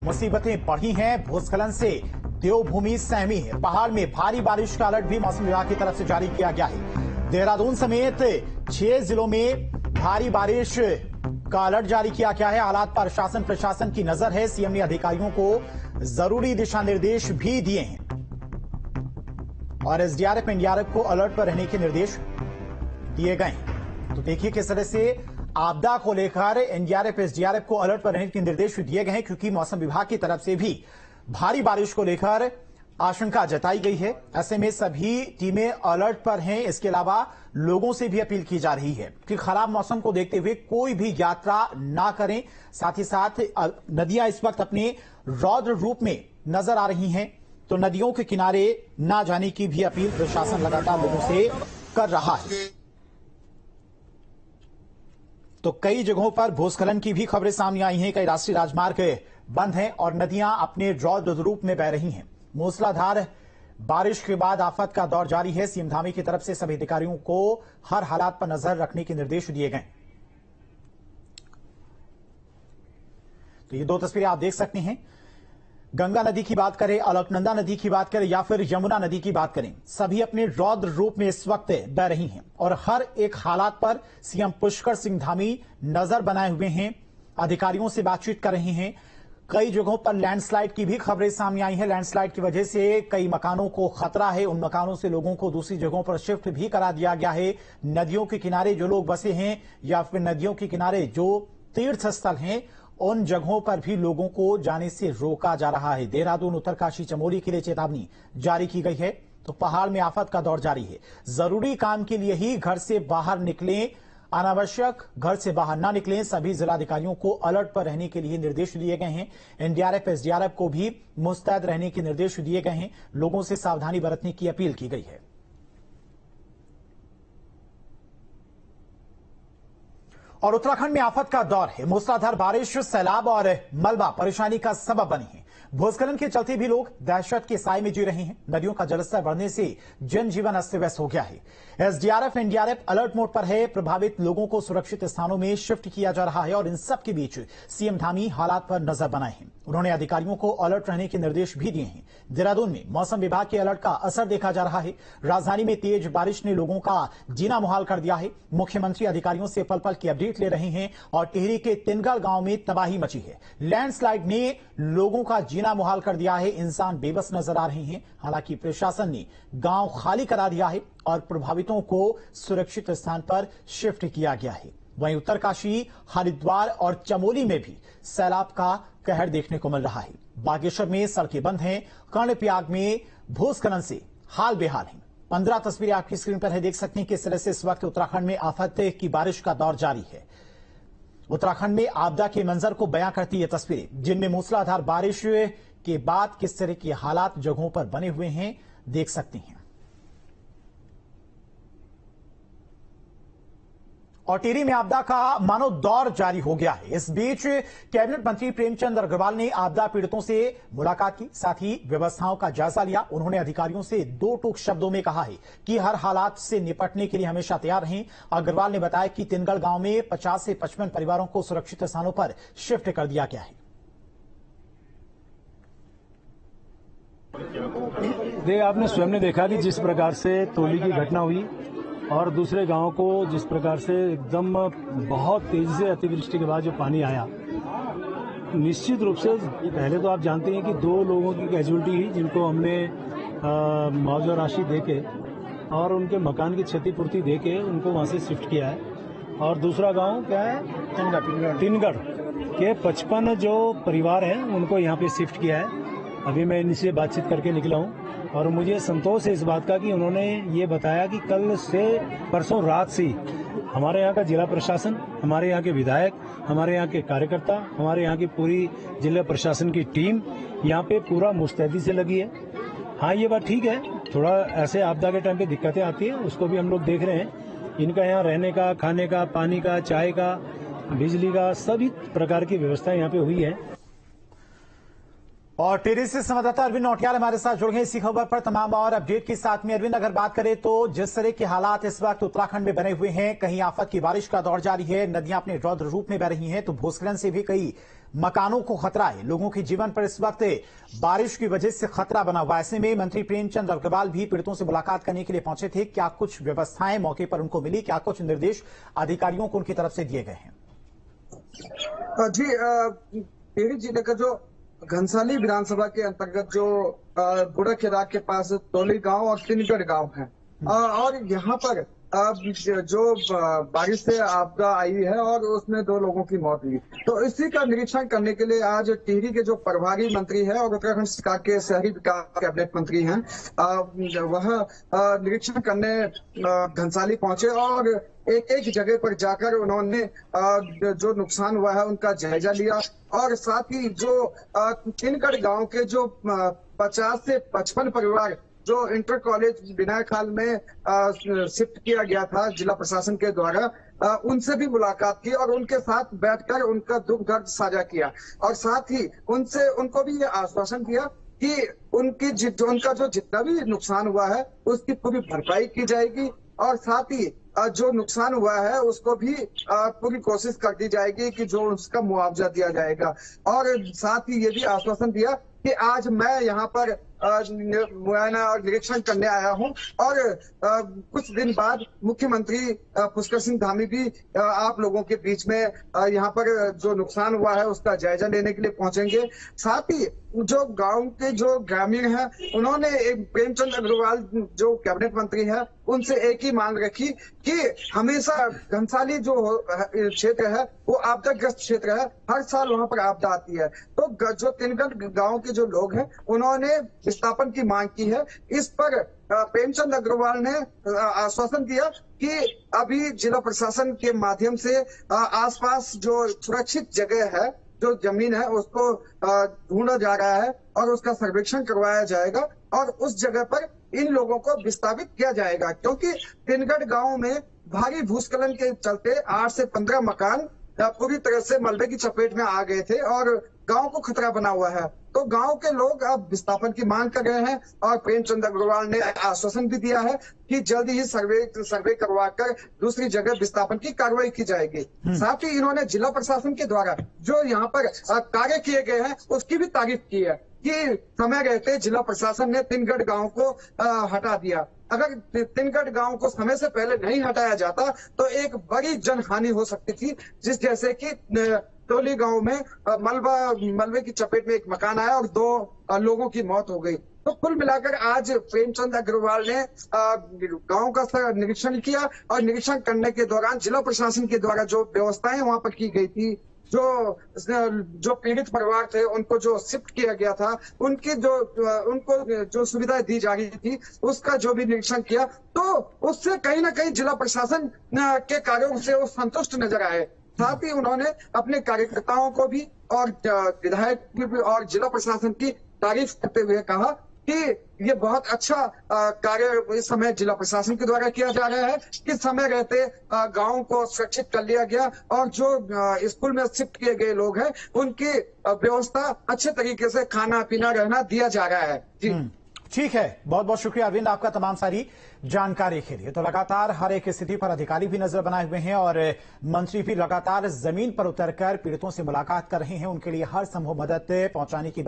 मुसीबतें बढ़ी हैं। भूस्खलन से देवभूमि सहमी है। पहाड़ में भारी बारिश का अलर्ट भी मौसम विभाग की तरफ से जारी किया गया है। देहरादून समेत 6 जिलों में भारी बारिश का अलर्ट जारी किया गया है। हालात पर शासन प्रशासन की नजर है। सीएम ने अधिकारियों को जरूरी दिशा निर्देश भी दिए हैं और एसडीआरएफ एनडीआरएफ को अलर्ट पर रहने के निर्देश दिए गए हैं। तो देखिए किस तरह से आपदा को लेकर एनडीआरएफ एसडीआरएफ को अलर्ट पर रहने के निर्देश दिए गए हैं, क्योंकि मौसम विभाग की तरफ से भी भारी बारिश को लेकर आशंका जताई गई है। ऐसे में सभी टीमें अलर्ट पर हैं। इसके अलावा लोगों से भी अपील की जा रही है कि खराब मौसम को देखते हुए कोई भी यात्रा ना करें। साथ ही साथ नदियां इस वक्त अपने रौद्र रूप में नजर आ रही हैं, तो नदियों के किनारे ना जाने की भी अपील प्रशासन लगातार लोगों से कर रहा है। तो कई जगहों पर भूस्खलन की भी खबरें सामने आई हैं। कई राष्ट्रीय राजमार्ग बंद हैं और नदियां अपने रौद्र रूप में बह रही हैं। मूसलाधार बारिश के बाद आफत का दौर जारी है। सीएम धामी की तरफ से सभी अधिकारियों को हर हालात पर नजर रखने के निर्देश दिए गए। तो ये 2 तस्वीरें आप देख सकते हैं। गंगा नदी की बात करें, अलकनंदा नदी की बात करें या फिर यमुना नदी की बात करें, सभी अपने रौद्र रूप में इस वक्त बह रही हैं और हर एक हालात पर सीएम पुष्कर सिंह धामी नजर बनाए हुए हैं। अधिकारियों से बातचीत कर रहे हैं। कई जगहों पर लैंडस्लाइड की भी खबरें सामने आई हैं। लैंडस्लाइड की वजह से कई मकानों को खतरा है। उन मकानों से लोगों को दूसरी जगहों पर शिफ्ट भी करा दिया गया है। नदियों के किनारे जो लोग बसे हैं या फिर नदियों के किनारे जो तीर्थ स्थल हैं, उन जगहों पर भी लोगों को जाने से रोका जा रहा है। देहरादून, उत्तरकाशी, चमोली के लिए चेतावनी जारी की गई है। तो पहाड़ में आफत का दौर जारी है। जरूरी काम के लिए ही घर से बाहर निकलें, अनावश्यक घर से बाहर ना निकलें। सभी जिलाधिकारियों को अलर्ट पर रहने के लिए निर्देश दिए गए हैं। एनडीआरएफ एसडीआरएफ को भी मुस्तैद रहने के निर्देश दिए गए हैं। लोगों से सावधानी बरतने की अपील की गई है। और उत्तराखंड में आफत का दौर है। मूसलाधार बारिश, सैलाब और मलबा परेशानी का सबब बनी है। भूस्खलन के चलते भी लोग दहशत के साए में जी रहे हैं। नदियों का जलस्तर बढ़ने से जनजीवन अस्त व्यस्त हो गया है। एसडीआरएफ एनडीआरएफ अलर्ट मोड पर है। प्रभावित लोगों को सुरक्षित स्थानों में शिफ्ट किया जा रहा है और इन सब के बीच सीएम धामी हालात पर नजर बनाए हैं। उन्होंने अधिकारियों को अलर्ट रहने के निर्देश भी दिए हैं। देहरादून में मौसम विभाग के अलर्ट का असर देखा जा रहा है। राजधानी में तेज बारिश ने लोगों का जीना मुहाल कर दिया है। मुख्यमंत्री अधिकारियों से पल पल की अपडेट ले रहे हैं और टिहरी के तिनगढ़ गांव में तबाही मची है। लैंडस्लाइड ने लोगों का जीना मुहाल कर दिया है। इंसान बेबस नजर आ रहे हैं। हालांकि प्रशासन ने गांव खाली करा दिया है और प्रभावितों को सुरक्षित स्थान पर शिफ्ट किया गया है। वहीं उत्तरकाशी, हरिद्वार और चमोली में भी सैलाब का कहर देखने को मिल रहा है। बागेश्वर में सड़कें बंद हैं। कर्णप्रयाग में भूस्खलन से हाल बेहाल है। 15 तस्वीरें आपकी स्क्रीन पर है। देख सकते हैं किस तरह से इस वक्त उत्तराखंड में आफत की बारिश का दौर जारी है। उत्तराखंड में आपदा के मंजर को बयां करती ये तस्वीरें, जिनमें मूसलाधार बारिश के बाद किस तरह के हालात जगहों पर बने हुए हैं, देख सकते हैं। और टिहरी में आपदा का मानो दौर जारी हो गया है। इस बीच कैबिनेट मंत्री प्रेमचंद अग्रवाल ने आपदा पीड़ितों से मुलाकात की, साथ ही व्यवस्थाओं का जायजा लिया। उन्होंने अधिकारियों से 2 टूक शब्दों में कहा है कि हर हालात से निपटने के लिए हमेशा तैयार रहें। अग्रवाल ने बताया कि तिनगढ़ गांव में 50 से 55 परिवारों को सुरक्षित स्थानों पर शिफ्ट कर दिया गया है। आपने स्वयं ने देखा कि जिस प्रकार से तोली की घटना हुई और दूसरे गांव को जिस प्रकार से एकदम बहुत तेजी से अतिवृष्टि के बाद जो पानी आया, निश्चित रूप से पहले तो आप जानते हैं कि 2 लोगों की कैजुअलिटी हुई, जिनको हमने मुआवजा राशि देके और उनके मकान की क्षतिपूर्ति देके उनको वहां से शिफ्ट किया है। और दूसरा गांव क्या है, तिनगढ़ के 55 जो परिवार हैं उनको यहाँ पे शिफ्ट किया है। अभी मैं इनसे बातचीत करके निकला हूँ और मुझे संतोष है इस बात का कि उन्होंने ये बताया कि कल से परसों रात से हमारे यहाँ का जिला प्रशासन, हमारे यहाँ के विधायक, हमारे यहाँ के कार्यकर्ता, हमारे यहाँ की पूरी जिला प्रशासन की टीम यहाँ पे पूरा मुस्तैदी से लगी है। हाँ, ये बात ठीक है, थोड़ा ऐसे आपदा के टाइम पे दिक्कतें आती है, उसको भी हम लोग देख रहे हैं। इनका यहाँ रहने का, खाने का, पानी का, चाय का, बिजली का, सभी प्रकार की व्यवस्था यहाँ पे हुई है। और टिहरी से संवाददाता अरविंद नौटियाल हमारे साथ जुड़ गए इसी खबर पर तमाम और अपडेट के साथ में। अरविंद, अगर बात करें तो जिस तरह के हालात इस वक्त उत्तराखंड में बने हुए हैं, कहीं आफत की बारिश का दौर जारी है, नदियां अपने रौद्र रूप में बह रही हैं, तो भूस्खलन से भी कई मकानों को खतरा है, लोगों के जीवन पर इस वक्त बारिश की वजह से खतरा बना हुआ। ऐसे में मंत्री प्रेमचंद अग्रवाल भी पीड़ितों से मुलाकात करने के लिए पहुंचे थे। क्या कुछ व्यवस्थाएं मौके पर उनको मिली, क्या कुछ निर्देश अधिकारियों को उनकी तरफ से दिए गए हैं? जी, टिहरी जिले का जो घनसाली विधानसभा के अंतर्गत जो बुढ़ा केदार के पास तोली गांव और तिनगढ़ गांव है, और यहाँ पर जो बारिश से आपदा आई है और उसमें 2 लोगों की मौत हुई, तो इसी का निरीक्षण करने के लिए आज टिहरी के जो प्रभारी मंत्री है और उत्तराखंड सरकार के शहरी विकास कैबिनेट मंत्री हैं, वह निरीक्षण करने घनसाली पहुंचे और एक जगह पर जाकर उन्होंने जो नुकसान हुआ है उनका जायजा लिया। और साथ ही जो तिनगढ़ गांव के जो 50 से 55 परिवार जो इंटर कॉलेज विनायखाल में शिफ्ट किया गया था जिला प्रशासन के द्वारा, उनसे भी मुलाकात की और उनके साथ बैठकर उनका दुख दर्द साझा किया। और साथ ही उनको भी ये आश्वासन दिया कि उनका जो जितना भी नुकसान हुआ है उसकी पूरी भरपाई की जाएगी, और साथ ही जो नुकसान हुआ है उसको भी पूरी कोशिश कर दी जाएगी कि जो उसका मुआवजा दिया जाएगा। और साथ ही ये भी आश्वासन दिया कि आज मैं यहाँ पर मुआयना और निरीक्षण करने आया हूँ और कुछ दिन बाद मुख्यमंत्री पुष्कर सिंह धामी भी आप लोगों के बीच में यहाँ पर जो नुकसान हुआ है उसका जायजा लेने के लिए पहुंचेंगे। साथ ही जो गांव के जो ग्रामीण हैं उन्होंने एक प्रेमचंद अग्रवाल जो कैबिनेट मंत्री है उनसे एक ही मांग रखी कि हमेशा घनसाली जो क्षेत्र है वो आपदाग्रस्त क्षेत्र है, हर साल वहां पर आपदा आती है। तो जो तिनगढ़ गांव के जो लोग हैं उन्होंने विस्थापन की मांग की है। इस पर प्रेमचंद अग्रवाल ने आश्वासन दिया कि अभी जिला प्रशासन के माध्यम से आसपास जो सुरक्षित जगह है, जो जमीन है, उसको ढूंढा जा रहा है और उसका सर्वेक्षण करवाया जाएगा और उस जगह पर इन लोगों को विस्थापित किया जाएगा, क्योंकि तिनगढ़ गांव में भारी भूस्खलन के चलते 8 से 15 मकान पूरी तरह से मलबे की चपेट में आ गए थे और गांव को खतरा बना हुआ है। तो गांव के लोग अब विस्थापन की मांग कर रहे हैं और प्रेमचंद अग्रवाल ने आश्वासन भी दिया है कि जल्दी ही सर्वे करवाकर दूसरी जगह विस्थापन की कार्रवाई की जाएगी। साथ ही इन्होंने जिला प्रशासन के द्वारा जो यहाँ पर कार्य किए गए हैं उसकी भी तारीफ की है कि समय रहते जिला प्रशासन ने तिनगढ़ गांव को हटा दिया। अगर तिनगढ़ गांव को समय से पहले नहीं हटाया जाता तो एक बड़ी जनहानि हो सकती थी, जिस जैसे कि टोली गांव में मलबे की चपेट में एक मकान आया और 2 लोगों की मौत हो गई। तो कुल मिलाकर आज प्रेमचंद अग्रवाल ने गांव का निरीक्षण किया और निरीक्षण करने के दौरान जिला प्रशासन के द्वारा जो व्यवस्थाएं वहां पर की गई थी, जो पीड़ित परिवार थे उनको जो शिफ्ट किया गया था, उनको जो सुविधाएं दी जा रही थी उसका जो भी निरीक्षण किया, तो उससे कहीं ना कहीं जिला प्रशासन के कार्यों से वो संतुष्ट नजर आए। साथ ही उन्होंने अपने कार्यकर्ताओं को भी और विधायक भी और जिला प्रशासन की तारीफ करते हुए कहा कि ये बहुत अच्छा कार्य इस समय जिला प्रशासन के द्वारा किया जा रहा है कि समय रहते गांव को सुरक्षित कर लिया गया और जो स्कूल में शिफ्ट किए गए लोग हैं उनकी व्यवस्था अच्छे तरीके से खाना पीना रहना दिया जा रहा है। जी ठीक है, बहुत बहुत शुक्रिया अरविंद आपका तमाम सारी जानकारी के लिए। तो लगातार हर एक स्थिति पर अधिकारी भी नजर बनाए हुए हैं और मंत्री भी लगातार जमीन पर उतरकर पीड़ितों से मुलाकात कर रहे हैं, उनके लिए हर संभव मदद पहुंचाने की बात